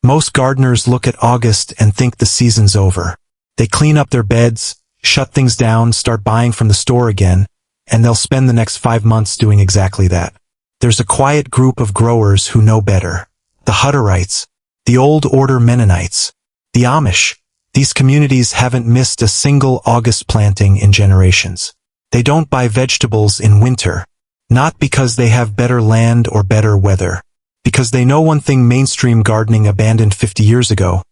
Most gardeners look at August and think the season's over. They clean up their beds, shut things down, start buying from the store again, and they'll spend the next 5 months doing exactly that. There's a quiet group of growers who know better. The Hutterites, the Old Order Mennonites, the Amish. These communities haven't missed a single August planting in generations. They don't buy vegetables in winter, not because they have better land or better weather, because they know one thing mainstream gardening abandoned 50 years ago.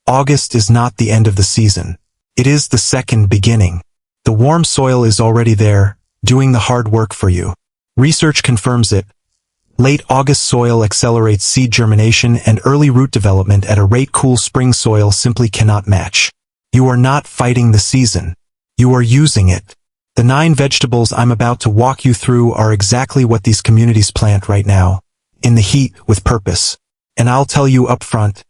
August is not the end of the season. It is the second beginning. The warm soil is already there, doing the hard work for you. Research confirms it. Late August soil accelerates seed germination and early root development at a rate cool spring soil simply cannot match. You are not fighting the season. You are using it. The 9 vegetables I'm about to walk you through are exactly what these communities plant right now, in the heat with purpose. And I'll tell you up front,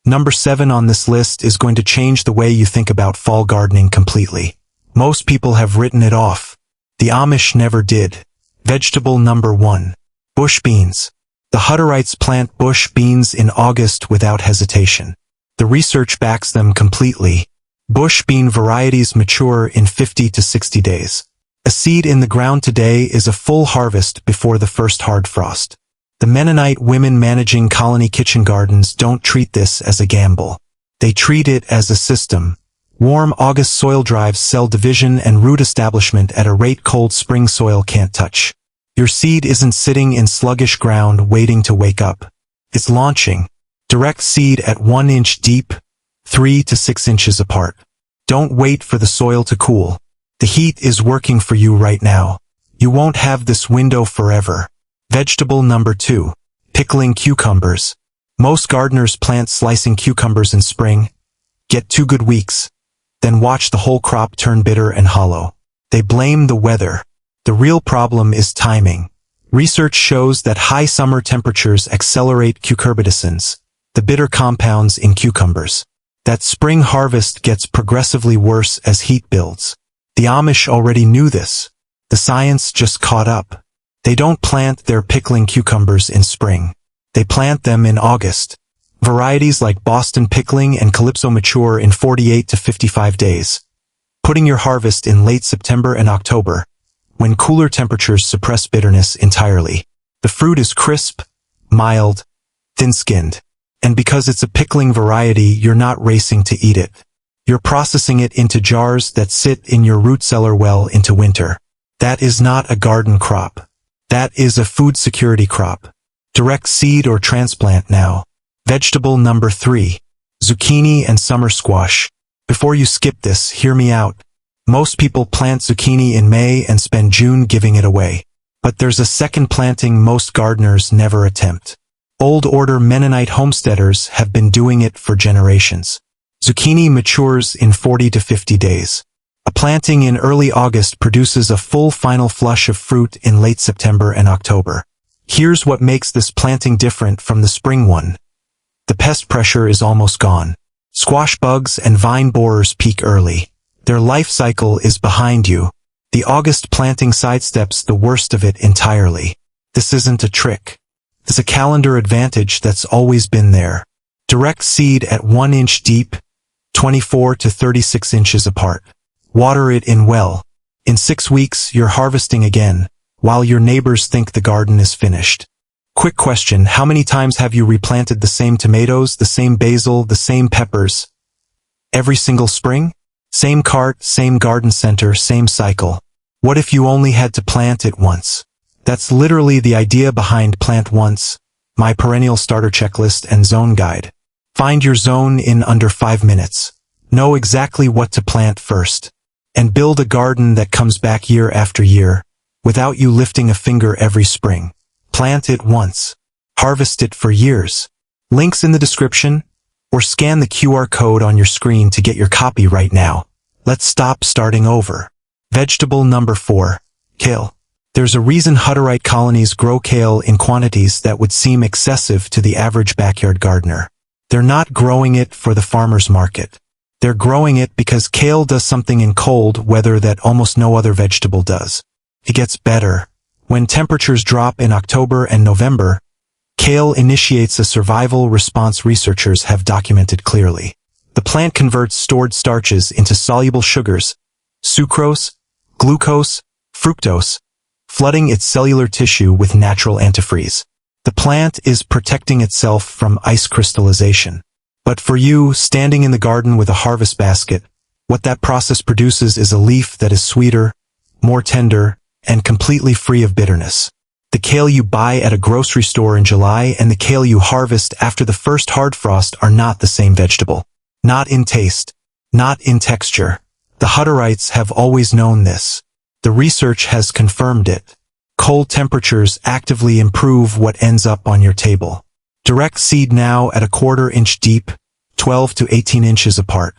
number 7 on this list is going to change the way you think about fall gardening completely. Most people have written it off. The Amish never did. Vegetable number 1. Bush beans. The Hutterites plant bush beans in August without hesitation. The research backs them completely. Bush bean varieties mature in 50 to 60 days. A seed in the ground today is a full harvest before the first hard frost. The Mennonite women managing colony kitchen gardens don't treat this as a gamble. They treat it as a system. Warm August soil drives cell division and root establishment at a rate cold spring soil can't touch. Your seed isn't sitting in sluggish ground waiting to wake up. It's launching. Direct seed at 1 inch deep, 3 to 6 inches apart. Don't wait for the soil to cool. The heat is working for you right now. You won't have this window forever. Vegetable number 2. Pickling cucumbers. Most gardeners plant slicing cucumbers in spring, get 2 good weeks, then watch the whole crop turn bitter and hollow. They blame the weather. The real problem is timing. Research shows that high summer temperatures accelerate cucurbitacins, the bitter compounds in cucumbers. That spring harvest gets progressively worse as heat builds. The Amish already knew this. The science just caught up. They don't plant their pickling cucumbers in spring. They plant them in August. Varieties like Boston Pickling and Calypso mature in 48 to 55 days, putting your harvest in late September and October, when cooler temperatures suppress bitterness entirely. The fruit is crisp, mild, thin-skinned. And because it's a pickling variety, you're not racing to eat it. You're processing it into jars that sit in your root cellar well into winter. That is not a garden crop. That is a food security crop. Direct seed or transplant now. Vegetable number 3. Zucchini and summer squash. Before you skip this, hear me out. Most people plant zucchini in May and spend June giving it away. But there's a second planting most gardeners never attempt. Old Order Mennonite homesteaders have been doing it for generations. Zucchini matures in 40 to 50 days. A planting in early August produces a full final flush of fruit in late September and October. Here's what makes this planting different from the spring one. The pest pressure is almost gone. Squash bugs and vine borers peak early. Their life cycle is behind you. The August planting sidesteps the worst of it entirely. This isn't a trick. It's a calendar advantage that's always been there. Direct seed at 1 inch deep, 24 to 36 inches apart. Water it in well. In 6 weeks, you're harvesting again, while your neighbors think the garden is finished. Quick question, how many times have you replanted the same tomatoes, the same basil, the same peppers? Every single spring? Same cart, same garden center, same cycle. What if you only had to plant it once? That's literally the idea behind Plant Once, my perennial starter checklist and zone guide. Find your zone in under 5 minutes. Know exactly what to plant first. And build a garden that comes back year after year, without you lifting a finger every spring. Plant it once. Harvest it for years. Links in the description, or scan the QR code on your screen to get your copy right now. Let's stop starting over. Vegetable number 4. Kale. There's a reason Hutterite colonies grow kale in quantities that would seem excessive to the average backyard gardener. They're not growing it for the farmer's market. They're growing it because kale does something in cold weather that almost no other vegetable does. It gets better. When temperatures drop in October and November, Kale initiates a survival response researchers have documented clearly. The plant converts stored starches into soluble sugars, sucrose, glucose, fructose, flooding its cellular tissue with natural antifreeze. The plant is protecting itself from ice crystallization. But for you, standing in the garden with a harvest basket, what that process produces is a leaf that is sweeter, more tender, and completely free of bitterness. The kale you buy at a grocery store in July and the kale you harvest after the first hard frost are not the same vegetable. Not in taste, not in texture. The Hutterites have always known this. The research has confirmed it. Cold temperatures actively improve what ends up on your table. Direct seed now at a 1/4 inch deep, 12 to 18 inches apart.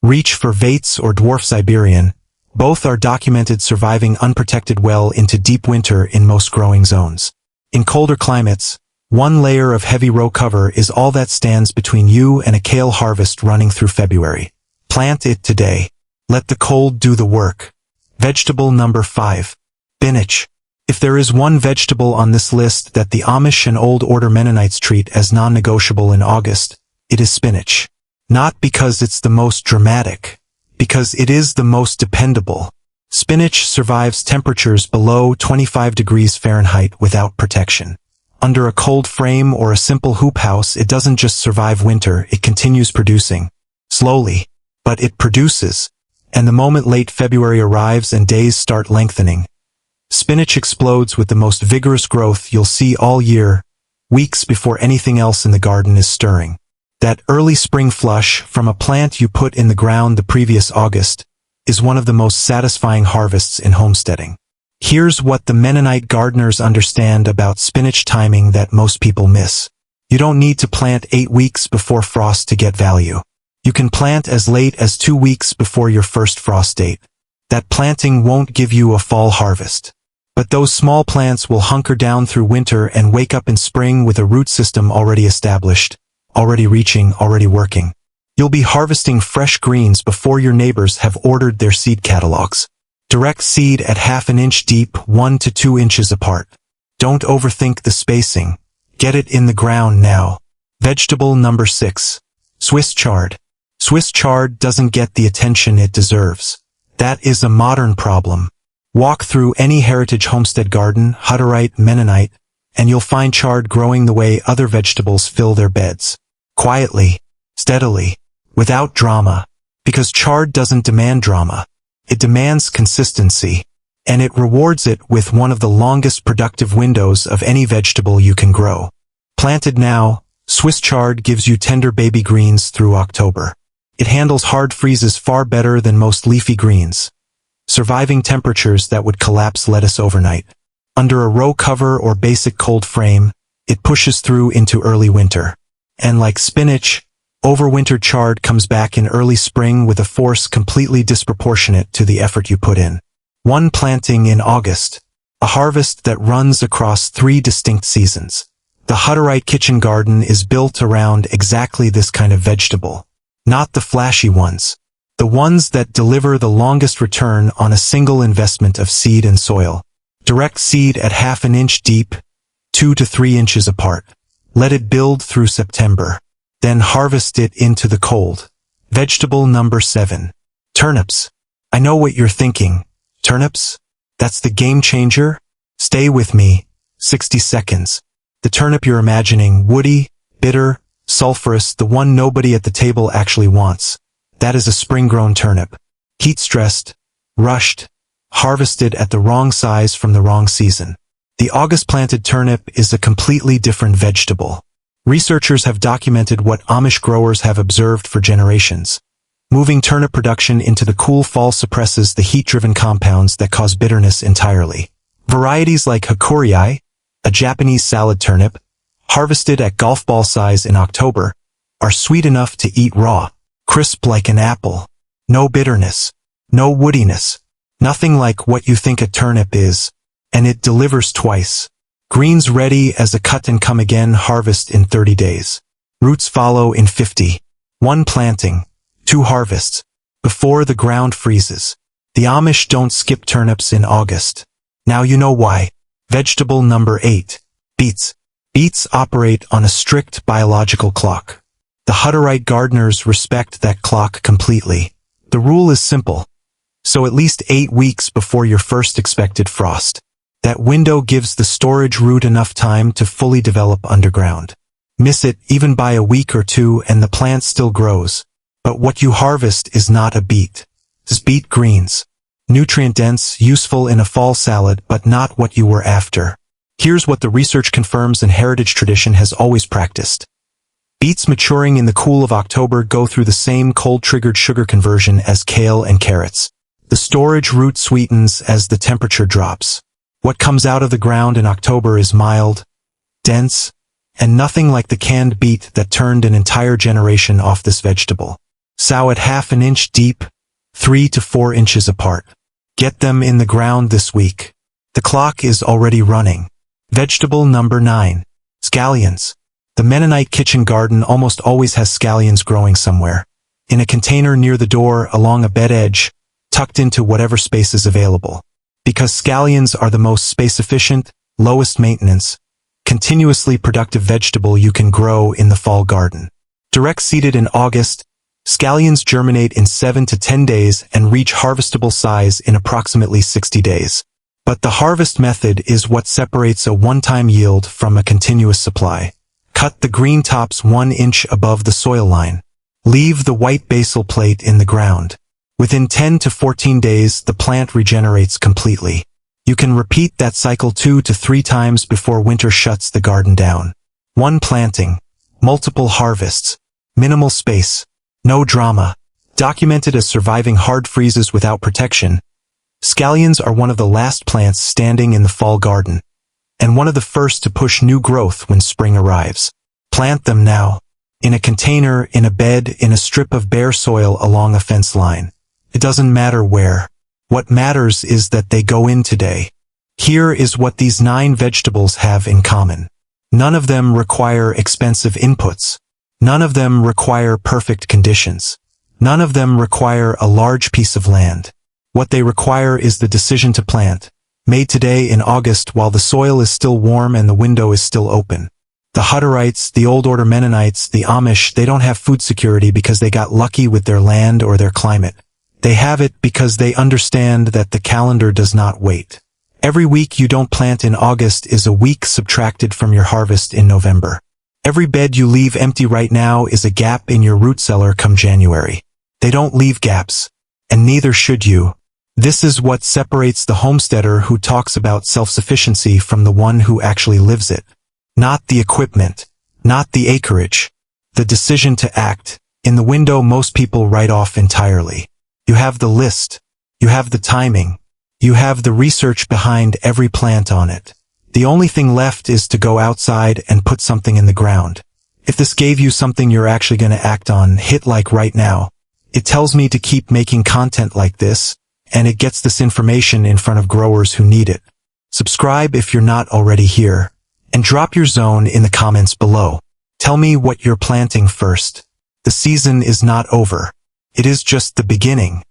Reach for Beets or dwarf Siberian. Both are documented surviving unprotected well into deep winter in most growing zones. In colder climates, one layer of heavy row cover is all that stands between you and a kale harvest running through February. Plant it today. Let the cold do the work. Vegetable number 5. Spinach. If there is one vegetable on this list that the Amish and Old Order Mennonites treat as non-negotiable in August, it is spinach. Not because it's the most dramatic, because it is the most dependable. Spinach survives temperatures below 25 degrees Fahrenheit without protection. Under a cold frame or a simple hoop house, it doesn't just survive winter, it continues producing. Slowly. But it produces. And the moment late February arrives and days start lengthening, spinach explodes with the most vigorous growth you'll see all year, weeks before anything else in the garden is stirring. That early spring flush from a plant you put in the ground the previous August is one of the most satisfying harvests in homesteading. Here's what the Mennonite gardeners understand about spinach timing that most people miss. You don't need to plant 8 weeks before frost to get value. You can plant as late as 2 weeks before your first frost date. That planting won't give you a fall harvest. But those small plants will hunker down through winter and wake up in spring with a root system already established, already reaching, already working. You'll be harvesting fresh greens before your neighbors have ordered their seed catalogs. Direct seed at 1/2 inch deep, 1 to 2 inches apart. Don't overthink the spacing. Get it in the ground now. Vegetable number 6. Swiss chard. Swiss chard doesn't get the attention it deserves. That is a modern problem. Walk through any heritage homestead garden, Hutterite, Mennonite, and you'll find chard growing the way other vegetables fill their beds. Quietly, steadily, without drama. Because chard doesn't demand drama. It demands consistency. And it rewards it with one of the longest productive windows of any vegetable you can grow. Planted now, Swiss chard gives you tender baby greens through October. It handles hard freezes far better than most leafy greens, surviving temperatures that would collapse lettuce overnight. Under a row cover or basic cold frame, it pushes through into early winter. And like spinach, overwintered chard comes back in early spring with a force completely disproportionate to the effort you put in. One planting in August, a harvest that runs across 3 distinct seasons. The Hutterite kitchen garden is built around exactly this kind of vegetable. Not the flashy ones. The ones that deliver the longest return on a single investment of seed and soil. Direct seed at 1/2 inch deep, 2 to 3 inches apart. Let it build through September. Then harvest it into the cold. Vegetable number 7. Turnips. I know what you're thinking. Turnips? That's the game changer? Stay with me. 60 seconds. The turnip you're imagining, woody, bitter, sulfurous, the one nobody at the table actually wants. That is a spring-grown turnip. Heat-stressed, rushed, harvested at the wrong size from the wrong season. The August-planted turnip is a completely different vegetable. Researchers have documented what Amish growers have observed for generations. Moving turnip production into the cool fall suppresses the heat-driven compounds that cause bitterness entirely. Varieties like Hutterites, a Japanese salad turnip, harvested at golf ball size in October, are sweet enough to eat raw, crisp like an apple. No bitterness, no woodiness, nothing like what you think a turnip is, and it delivers twice. Greens ready as a cut-and-come-again harvest in 30 days. Roots follow in 50. 1 planting, 2 harvests, before the ground freezes. The Amish don't skip turnips in August. Now you know why. Vegetable number 8. Beets. Beets operate on a strict biological clock. The Hutterite gardeners respect that clock completely. The rule is simple. So at least 8 weeks before your first expected frost. That window gives the storage root enough time to fully develop underground. Miss it even by a week or two and the plant still grows. But what you harvest is not a beet. It's beet greens. Nutrient-dense, useful in a fall salad, but not what you were after. Here's what the research confirms and heritage tradition has always practiced. Beets maturing in the cool of October go through the same cold-triggered sugar conversion as kale and carrots. The storage root sweetens as the temperature drops. What comes out of the ground in October is mild, dense, and nothing like the canned beet that turned an entire generation off this vegetable. Sow at half an inch deep, 3 to 4 inches apart. Get them in the ground this week. The clock is already running. Vegetable number 9. Scallions. The Mennonite kitchen garden almost always has scallions growing somewhere. In a container near the door, along a bed edge, tucked into whatever space is available. Because scallions are the most space-efficient, lowest maintenance, continuously productive vegetable you can grow in the fall garden. Direct seeded in August, scallions germinate in 7 to 10 days and reach harvestable size in approximately 60 days. But the harvest method is what separates a one-time yield from a continuous supply. Cut the green tops 1 inch above the soil line. Leave the white basal plate in the ground. Within 10 to 14 days, the plant regenerates completely. You can repeat that cycle 2 to 3 times before winter shuts the garden down. 1 planting, multiple harvests, minimal space, no drama. Documented as surviving hard freezes without protection, scallions are one of the last plants standing in the fall garden, and one of the first to push new growth when spring arrives. Plant them now. In a container, in a bed, in a strip of bare soil along a fence line. It doesn't matter where. What matters is that they go in today. Here is what these 9 vegetables have in common. None of them require expensive inputs. None of them require perfect conditions. None of them require a large piece of land. What they require is the decision to plant, made today in August while the soil is still warm and the window is still open. The Hutterites, the Old Order Mennonites, the Amish, they don't have food security because they got lucky with their land or their climate. They have it because they understand that the calendar does not wait. Every week you don't plant in August is a week subtracted from your harvest in November. Every bed you leave empty right now is a gap in your root cellar come January. They don't leave gaps, and neither should you. This is what separates the homesteader who talks about self-sufficiency from the one who actually lives it. Not the equipment, not the acreage, the decision to act. In the window most people write off entirely. You have the list, you have the timing, you have the research behind every plant on it. The only thing left is to go outside and put something in the ground. If this gave you something you're actually going to act on, hit like right now. It tells me to keep making content like this, and it gets this information in front of growers who need it. Subscribe if you're not already here, and drop your zone in the comments below. Tell me what you're planting first. The season is not over. It is just the beginning.